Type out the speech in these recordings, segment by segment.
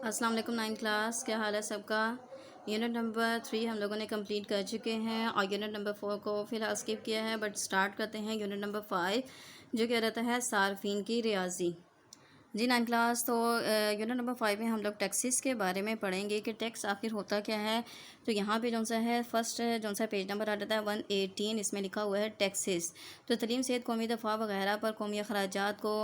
अस्सलाम वालेकुम 9 क्लास, क्या हाल है सबका। यूनिट नंबर 3 हम लोगों ने कंप्लीट कर चुके हैं और यूनिट नंबर 4 को फ़िलहाल स्किप किया है, बट स्टार्ट करते हैं यूनिट नंबर 5 जो क्या रहता है सार्फिन की रियाजी। जी 9 क्लास। तो यूनिट नंबर 5 में हम लोग टैक्सेस के बारे में पढ़ेंगे कि टैक्स आखिर होता क्या है। तो यहाँ पे जौन सा है फर्स्ट जौन सा पेज नंबर आ जाता है 118, इसमें लिखा हुआ है टैक्सेस। तो तलीम सेहत कौमी दफ़ा वगैरह पर कौमी अखराजात को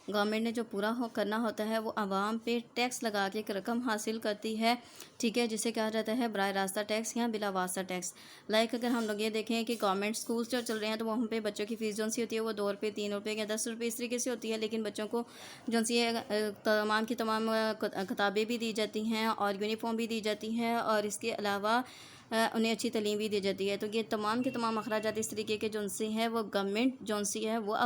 गवर्नमेंट ने जो पूरा करना होता है वो आवाम पे टैक्स लगा के एक रकम हासिल करती है, ठीक है, जिसे कहा जाता है बराह रास्ता टैक्स या बिला वास्ता टैक्स। लाइक अगर हम लोग ये देखें कि गवर्नमेंट स्कूल्स जो चल रहे हैं तो वहाँ पे बच्चों की फ़ीस जौन सी होती है वो 2 रुपये 3 रुपये या 10 रुपये इस तरीके से होती है, लेकिन बच्चों को जौन सी तमाम की तमाम किताबें भी दी जाती हैं और यूनिफॉर्म भी दी जाती हैं और इसके अलावा उन्हें अच्छी तालीम भी दी जाती है। तो ये तमाम के तमाम अखराजात इस तरीके के जौन से हैं वो गवर्नमेंट जौन सी है वो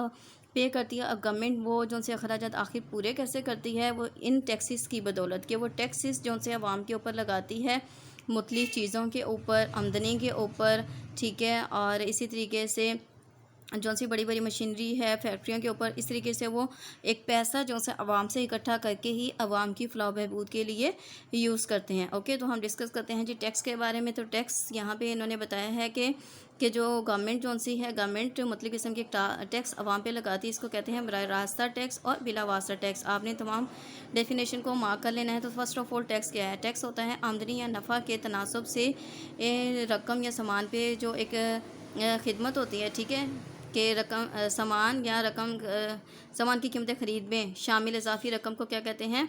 पे करती है। अब गवर्नमेंट वो जौन से अखराजात आखिर पूरे कैसे करती है, वो इन टैक्सेस की बदौलत के वो टैक्सेस जौन से आवाम के ऊपर लगाती है, मुख्तलिफ़ चीज़ों के ऊपर, आमदनी के ऊपर, ठीक है, और इसी तरीके से जौन सी बड़ी बड़ी मशीनरी है फैक्ट्रियों के ऊपर, इस तरीके से वो एक पैसा जो से आवाम से इकट्ठा करके ही आवाम की फलाह बहबूद के लिए यूज़ करते हैं। ओके, तो हम डिस्कस करते हैं जी टैक्स के बारे में। तो टैक्स यहाँ पे इन्होंने बताया है कि जो गवर्नमेंट जौन सी है गवर्नमेंट मतलब किस्म के टैक्स आवाम पे लगाती है, इसको कहते हैं बराह रास्ता टैक्स और बिला वास्ता टैक्स। आपने तमाम डेफिनेशन को मार्क कर लेना है। तो फर्स्ट ऑफ ऑल टैक्स क्या है। टैक्स होता है आमदनी या नफ़ा के तनासब से रकम या सामान पे जो एक खिदमत होती है, ठीक है, कि रकम सामान या रकम सामान की कीमतें ख़रीद में शामिल इजाफी रकम को क्या कहते हैं,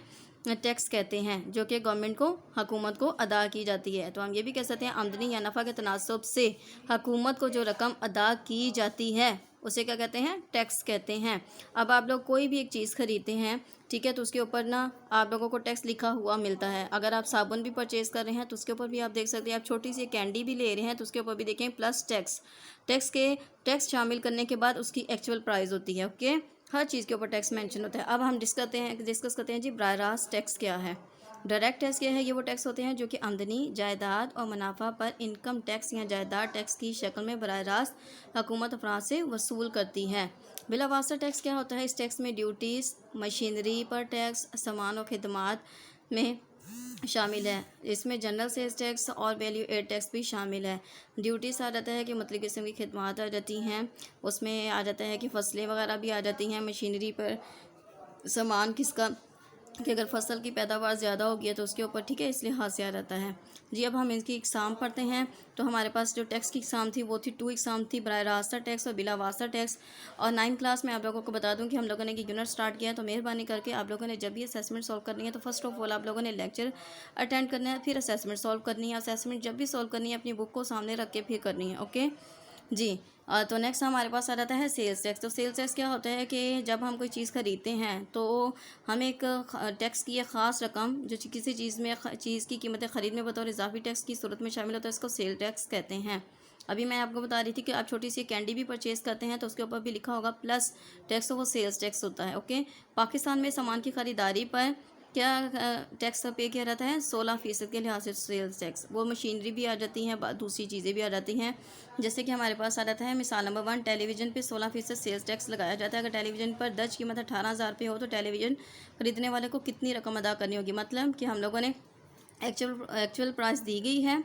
टैक्स कहते हैं, जो कि गवर्नमेंट को हुकूमत को अदा की जाती है। तो हम ये भी कह सकते हैं आमदनी या नफ़ा के तनासब से हुकूमत को जो रकम अदा की जाती है उसे क्या कहते हैं, टैक्स कहते हैं। अब आप लोग कोई भी एक चीज़ ख़रीदते हैं, ठीक है, तो उसके ऊपर ना आप लोगों को टैक्स लिखा हुआ मिलता है। अगर आप साबुन भी परचेज़ कर रहे हैं तो उसके ऊपर भी आप देख सकते हैं। आप छोटी सी कैंडी भी ले रहे हैं तो उसके ऊपर भी देखें प्लस टैक्स। टैक्स शामिल करने के बाद उसकी एक्चुअल प्राइस होती है। ओके, हर चीज़ के ऊपर टैक्स मेंशन होता है। अब हम डिस्कस करते हैं जी बराह रास्त टैक्स क्या है। डायरेक्ट टैक्स क्या है। ये वो टैक्स होते हैं जो कि आमदनी, जायदाद और मुनाफा पर इनकम टैक्स या जायदाद टैक्स की शक्ल में बराह रास्त हुकूमत अफराद से वसूल करती है। बिला वास्ता टैक्स क्या होता है। इस टैक्स में ड्यूटीज़, मशीनरी पर टैक्स, सामान और खिदमात में शामिल है। इसमें जनरल सेल्स टैक्स और वैल्यू एड टैक्स भी शामिल है। ड्यूटीज़ आ जाता है कि मतलब किस्म की खिदमात आ जाती हैं, उसमें आ जाता है कि फसलें वगैरह भी आ जाती हैं। मशीनरी पर सामान किसका कि अगर फसल की पैदावार ज़्यादा होगी तो उसके ऊपर, ठीक है, इस लिहाज से आ जाता है जी। अब हम इसकी एग्ज़ाम पढ़ते हैं। तो हमारे पास जो टैक्स की एग्ज़ाम थी वो थी 2 एग्ज़ाम थी, बराह रास्ता टैक्स और बिला वास्ता टैक्स। और 9 क्लास में आप लोगों को बता दूं कि हम लोगों ने यूनिट स्टार्ट किया है। तो मेहरबानी करके आप लोगों ने जब भी असेसमेंट सॉल्व करनी है तो फर्स्ट ऑफ ऑल आप लोगों ने लेक्चर अटेंड करना है, फिर असेसमेंट सॉल्व करनी है। असेसमेंट जब भी सॉल्व करनी है अपनी बुक को सामने रख के फिर करनी है। ओके जी। तो नेक्स्ट हमारे पास आ जाता है सेल्स टैक्स। तो सेल्स टैक्स क्या होता है कि जब हम कोई चीज़ ख़रीदते हैं तो हम एक टैक्स की एक ख़ास रकम जो किसी चीज़ में चीज़ की कीमतें ख़रीद में बतौर इजाफी टैक्स की सूरत में शामिल होता है, इसको सेल टैक्स कहते हैं। अभी मैं आपको बता रही थी कि आप छोटी सी कैंडी भी परचेज़ करते हैं तो उसके ऊपर भी लिखा होगा प्लस टैक्स, तो वो सेल्स टैक्स होता है। ओके, पाकिस्तान में सामान की ख़रीदारी पर क्या टैक्स पे किया जाता है, 16% के लिहाज से सेल्स टैक्स। वो मशीनरी भी आ जाती हैं, दूसरी चीज़ें भी आ जाती हैं। जैसे कि हमारे पास आ जाता है मिसाल नंबर 1, टेलीविज़न पे 16% सेल्स टैक्स लगाया जाता है। अगर टेलीविज़न पर दर्ज कीमत 18,000 रुपये हो तो टेलीविज़न खरीदने वाले को कितनी रकम अदा करनी होगी। मतलब कि हम लोगों ने एक्चुअल प्राइस दी गई है,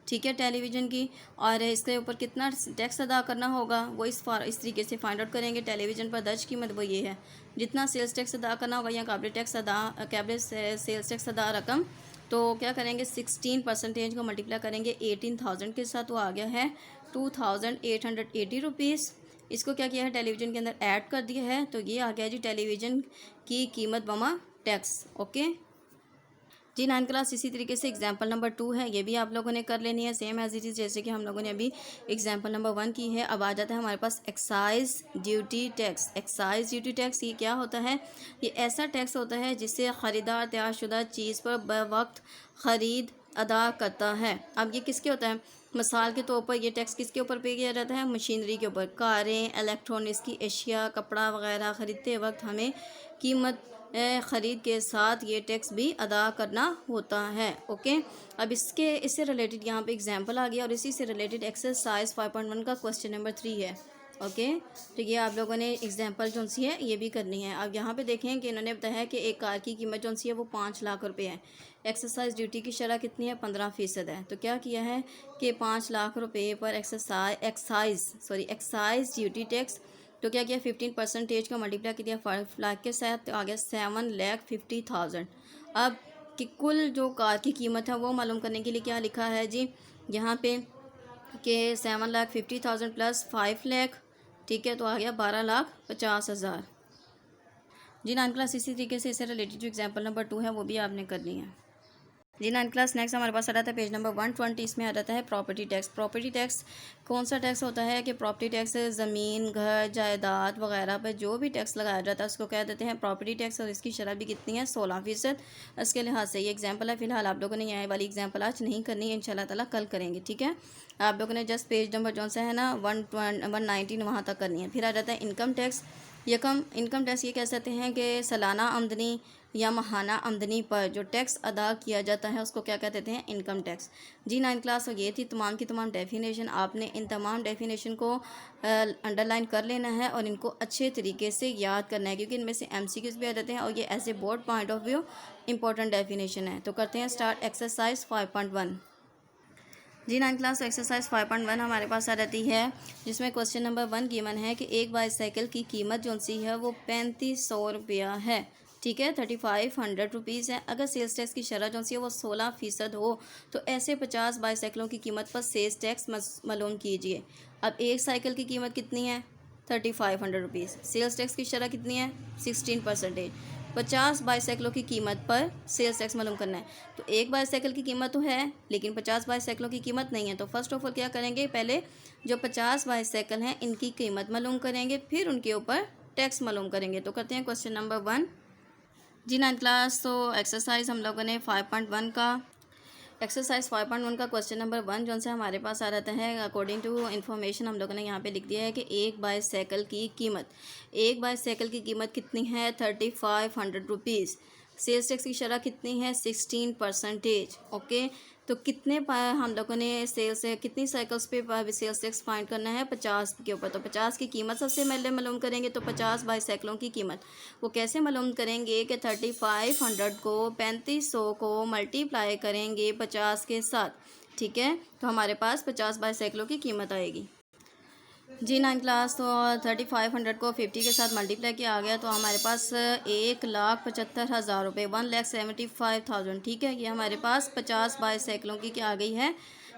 ठीक है, टेलीविज़न की, और इसके ऊपर कितना टैक्स अदा करना होगा वो इस तरीके से फाइंड आउट करेंगे। टेलीविज़न पर दर्ज कीमत वो ये है, जितना सेल्स टैक्स अदा करना होगा या काबिल सेल्स टैक्स अदा रकम, तो क्या करेंगे 16% को मल्टीप्लाई करेंगे 18,000 के साथ, वो आ गया है 2,880 रुपीज़। इसको क्या किया है टेलीविज़न के अंदर ऐड कर दिया है, तो ये आ गया जी टेलीविज़न की कीमत बमा टैक्स। ओके जी 9 क्लास। इसी तरीके से एग्जाम्पल नंबर 2 है, ये भी आप लोगों ने कर लेनी है सेम एज इट इज़ जैसे कि हम लोगों ने अभी एग्जाम्पल नंबर 1 की है। अब आ जाता है हमारे पास excise duty tax. Excise duty tax ये क्या होता है, ये ऐसा टैक्स होता है जिससे ख़रीदार तैयारशुदा चीज़ पर बवक्त ख़रीद अदा करता है। अब ये किसके होता है, मिसाल के तौर पर ये टैक्स किसके ऊपर पे किया जाता है, मशीनरी के ऊपर। कारें, इलेक्ट्रॉनिक्स की अशिया, कपड़ा वगैरह ख़रीदते वक्त हमें कीमत ख़रीद के साथ ये टैक्स भी अदा करना होता है। ओके, अब इससे रिलेटेड यहाँ पे एग्जांपल आ गया और इसी से रिलेटेड एक्सरसाइज 5.1 का क्वेश्चन नंबर 3 है। ओके, तो ये आप लोगों ने एग्जांपल जो सी है ये भी करनी है। अब यहाँ पे देखें कि इन्होंने बताया है कि एक कार की कीमत जो सी है वो 5 लाख रुपए है। एक्सरसाइज ड्यूटी की शरह कितनी है, 15% है। तो क्या किया है कि 5 लाख रुपए पर एक्साइज ड्यूटी टैक्स, तो क्या किया 15% का मल्टीप्लाई किया 5 लाख के साथ, तो आ गया 7,50,000। अब कि कुल जो कार की कीमत है वो मालूम करने के लिए क्या लिखा है जी यहाँ पे कि 7,50,000 प्लस 5 लाख, ठीक है, तो आ गया 12,50,000। जी 9 क्लास इसी तरीके से इससे रिलेटेड जो एग्जाम्पल नंबर 2 है वो भी आपने करनी है। जी 9 क्लास नेक्स्ट हमारे पास आ रहा था पेज नंबर 120, इसमें आ जाता है प्रॉपर्टी टैक्स। प्रॉपर्टी टैक्स कौन सा टैक्स होता है कि प्रॉपर्टी टैक्स ज़मीन, घर, जायदाद वगैरह पर जो भी टैक्स लगाया जाता है उसको कह देते हैं प्रॉपर्टी टैक्स, और इसकी शरह भी कितनी है 16%। इसके लिहाज से ये एग्जाम्पल है। फिलहाल आप लोगों ने ये वाली एग्जाम्पल आज नहीं करनी है, इंशाल्लाह ताला कल करेंगे, ठीक है। आप लोगों ने जस्ट पेज नंबर जो सा है ना 119 वहाँ तक करनी है। फिर आ जाता है इनकम टैक्स। इनकम टैक्स ये कह सकते हैं कि सालाना आमदनी या माहाना आमदनी पर जो टैक्स अदा किया जाता है उसको क्या कहते हैं, इनकम टैक्स। जी 9 क्लास, तो ये थी तमाम की तमाम डेफिनेशन। आपने इन तमाम डेफिनेशन को अंडरलाइन कर लेना है और इनको अच्छे तरीके से याद करना है, क्योंकि इनमें से MCQs भी आ जाते हैं और ये as a board point of view important definition है। तो करते हैं स्टार्ट एक्सरसाइज 5.1। जी 9 क्लास, एक्सरसाइज 5.1 हमारे पास आ रहती है, जिसमें क्वेश्चन नंबर 1 गिवन है कि एक बाईसाइकिल की कीमत जो सी है वो 3500 रुपया है, ठीक है, 3500 रुपीज़ है। अगर सेल्स टैक्स की शरह जो सी है वो 16% हो तो ऐसे 50 बाईसाइकिलों की कीमत पर सेल्स टैक्स मालूम कीजिए। अब एक साइकिल की कीमत कितनी है, 3500 रुपीज़। सेल्स टैक्स की शरह कितनी है, 16%। 50 बाईसाइकिलों की कीमत पर सेल्स टैक्स मालूम करना है। तो एक बाईसाइकिल की कीमत तो है लेकिन 50 बाईसाइकिलों की कीमत नहीं है। तो फर्स्ट ऑफ ऑल क्या करेंगे, पहले जो 50 बाईसाइकिल हैं इनकी कीमत मालूम करेंगे, फिर उनके ऊपर टैक्स मालूम करेंगे। तो करते हैं क्वेश्चन नंबर 1। जी 9 क्लास, तो एक्सरसाइज हम लोगों ने 5.1 का एक्सरसाइज 5.1 का क्वेश्चन नंबर 1 जो से हमारे पास आ रहता है, अकॉर्डिंग टू इन्फॉर्मेशन हम लोगों ने यहाँ पे लिख दिया है कि एक बाईसाइकिल की कीमत कितनी है, 3500 रुपीज़। सेल्स टैक्स की शरह कितनी है, 16%। ओके, तो कितने हम लोगों ने कितनी साइकिल्स पे सेल्स टैक्स फाइंड करना है, 50 के ऊपर। तो 50 की कीमत सबसे पहले मालूम करेंगे। तो 50 बाईसाइकिलों की कीमत वो कैसे मालूम करेंगे कि 3500 को 3500 को मल्टीप्लाई करेंगे 50 के साथ, ठीक है, तो हमारे पास 50 बाईसाइकिलों की कीमत आएगी। जी 9 क्लास, तो 3500 को 50 के साथ मल्टीप्लाई किया आ गया तो हमारे पास 1,75,000 रुपये, 1,75,000, ठीक है। ये हमारे पास 50 बाईसाइकिलों की क्या आ गई है,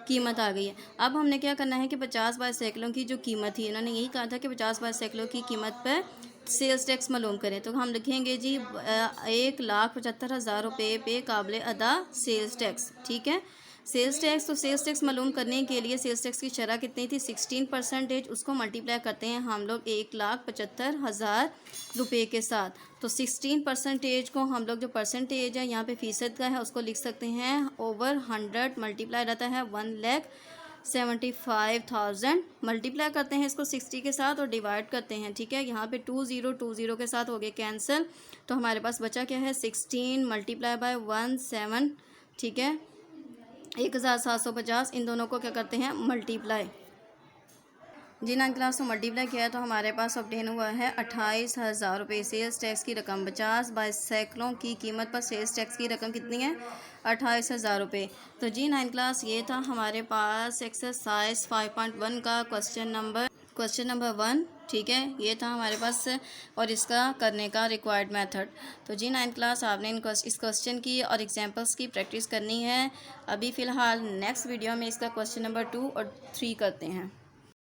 कीमत आ गई है। अब हमने क्या करना है कि 50 बाईसाइकिलों की जो कीमत थी, इन्होंने यही कहा था कि 50 बाईसाइकिलों की कीमत पर सेल्स टैक्स मालूम करें। तो हम लिखेंगे जी 1,75,000 रुपये पे काबिल अदा सेल्स टैक्स, ठीक है। सेल्स टैक्स, तो सेल्स टैक्स मालूम करने के लिए सेल्स टैक्स की शरह कितनी थी, 16%। उसको मल्टीप्लाई करते हैं हम लोग 1,75,000 रुपये के साथ। तो 16% को हम लोग जो परसेंटेज है यहाँ पे फ़ीसद का है उसको लिख सकते हैं ओवर 100 मल्टीप्लाई रहता है 1,75,000। मल्टीप्लाई करते हैं इसको 60 के साथ और डिवाइड करते हैं, ठीक है। यहाँ पे 20 के साथ हो गए कैंसिल, तो हमारे पास बचा क्या है, 16 मल्टीप्लाई बाय 17, ठीक है, 1,750। इन दोनों को क्या करते हैं, मल्टीप्लाई। जी 9 क्लास, तो मल्टीप्लाई किया है तो हमारे पास ऑब्टेन हुआ है 28,000 रुपये। सेल्स टैक्स की रकम 50 बाईसाइकिलों की कीमत पर सेल्स टैक्स की रकम कितनी है, 28,000 रुपये। तो जी 9 क्लास, ये था हमारे पास एक्सरसाइज 5.1 का क्वेश्चन नंबर 1, ठीक है, ये था हमारे पास और इसका करने का रिक्वायर्ड मेथड। तो जी 9 क्लास, आपने इस क्वेश्चन की और एग्जांपल्स की प्रैक्टिस करनी है। अभी फ़िलहाल नेक्स्ट वीडियो में इसका क्वेश्चन नंबर 2 और 3 करते हैं।